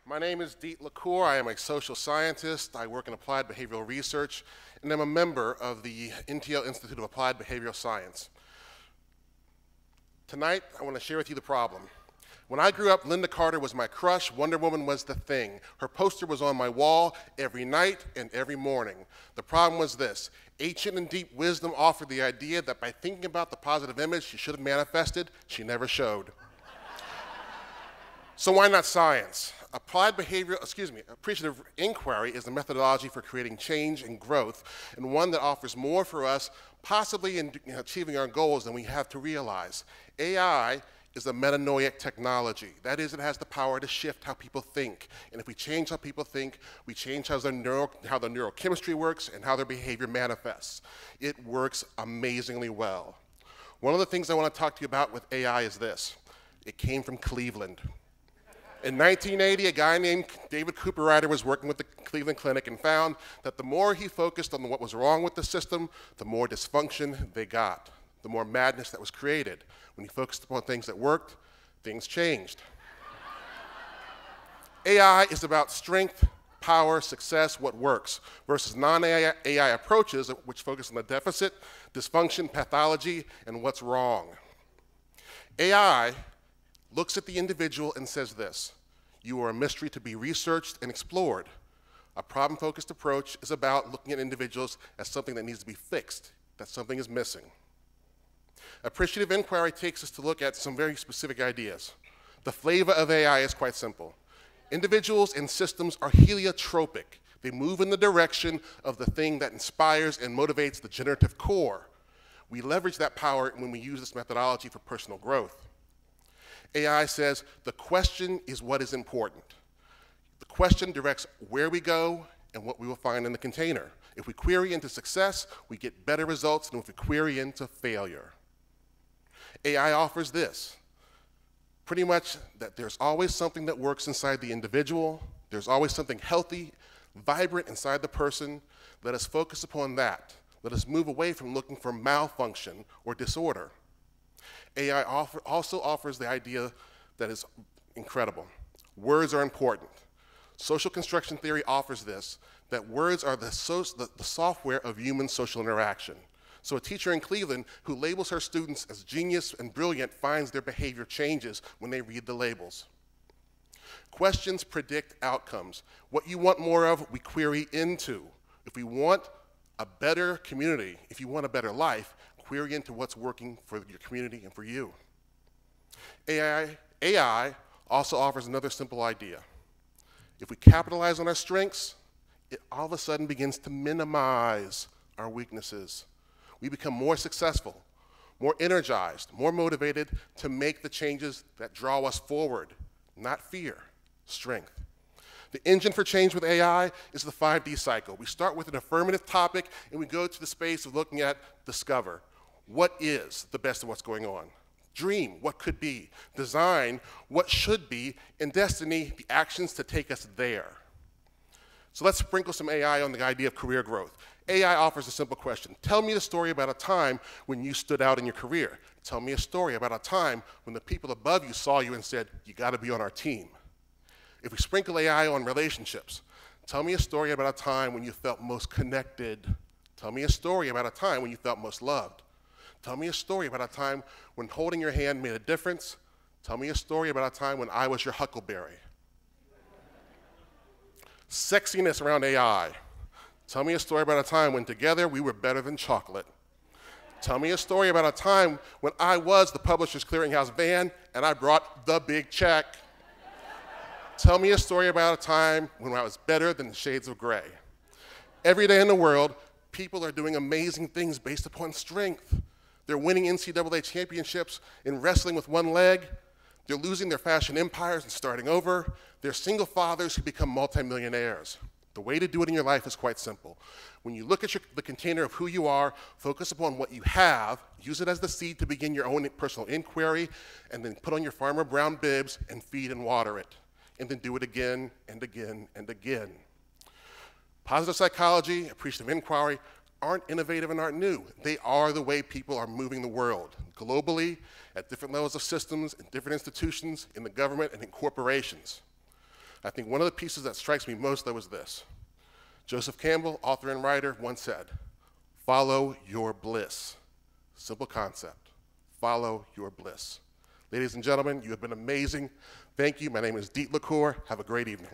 My name is Deat. I am a social scientist. I work in applied behavioral research, and I'm a member of the NTL Institute of Applied Behavioral Science. Tonight, I want to share with you the problem. When I grew up, Linda Carter was my crush. Wonder Woman was the thing. Her poster was on my wall every night and every morning. The problem was this. Ancient and deep wisdom offered the idea that by thinking about the positive image she should have manifested, she never showed. So why not science? Appreciative inquiry is the methodology for creating change and growth, and one that offers more for us, possibly in achieving our goals, than we have to realize. AI is a metanoic technology. That is, it has the power to shift how people think. And if we change how people think, we change how the neurochemistry works and how their behavior manifests. It works amazingly well. One of the things I want to talk to you about with AI is this. It came from Cleveland. In 1980, a guy named David Cooper Ryder was working with the Cleveland Clinic and found that the more he focused on what was wrong with the system, the more dysfunction they got, the more madness that was created. When he focused upon things that worked, things changed. AI is about strength, power, success, what works, versus non-AI approaches which focus on the deficit, dysfunction, pathology, and what's wrong. AI looks at the individual and says this: you are a mystery to be researched and explored. A problem-focused approach is about looking at individuals as something that needs to be fixed, that something is missing. Appreciative inquiry takes us to look at some very specific ideas. The flavor of AI is quite simple. Individuals and systems are heliotropic. They move in the direction of the thing that inspires and motivates the generative core. We leverage that power when we use this methodology for personal growth. AI says the question is what is important. The question directs where we go and what we will find in the container. If we query into success, we get better results than if we query into failure. AI offers this, pretty much that there's always something that works inside the individual, there's always something healthy, vibrant inside the person. Let us focus upon that. Let us move away from looking for malfunction or disorder. AI also offers the idea that is incredible. Words are important. Social construction theory offers this, that words are the software of human social interaction. So a teacher in Cleveland who labels her students as genius and brilliant finds their behavior changes when they read the labels. Questions predict outcomes. What you want more of, we query into. If we want a better community, if you want a better life, query into what's working for your community and for you. AI also offers another simple idea. If we capitalize on our strengths, it all of a sudden begins to minimize our weaknesses. We become more successful, more energized, more motivated to make the changes that draw us forward, not fear, strength. The engine for change with AI is the 5D cycle. We start with an affirmative topic and we go to the space of looking at discover. What is the best of what's going on? Dream, what could be? Design, what should be? And destiny, the actions to take us there. So let's sprinkle some AI on the idea of career growth. AI offers a simple question. Tell me the story about a time when you stood out in your career. Tell me a story about a time when the people above you saw you and said, you gotta be on our team. If we sprinkle AI on relationships, tell me a story about a time when you felt most connected. Tell me a story about a time when you felt most loved. Tell me a story about a time when holding your hand made a difference. Tell me a story about a time when I was your huckleberry. Sexiness around AI. Tell me a story about a time when together we were better than chocolate. Tell me a story about a time when I was the Publishers Clearinghouse van and I brought the big check. Tell me a story about a time when I was better than the shades of gray. Every day in the world, people are doing amazing things based upon strength. They're winning NCAA championships in wrestling with one leg. They're losing their fashion empires and starting over. They're single fathers who become multimillionaires. The way to do it in your life is quite simple. When you look at the container of who you are, focus upon what you have, use it as the seed to begin your own personal inquiry, and then put on your Farmer Brown bibs and feed and water it. And then do it again and again and again. Positive psychology, appreciative inquiry aren't innovative and aren't new. They are the way people are moving the world, globally, at different levels of systems, in different institutions, in the government, and in corporations. I think one of the pieces that strikes me most, though, is this. Joseph Campbell, author and writer, once said, "Follow your bliss." Simple concept. Follow your bliss. Ladies and gentlemen, you have been amazing. Thank you. My name is Deat. Have a great evening.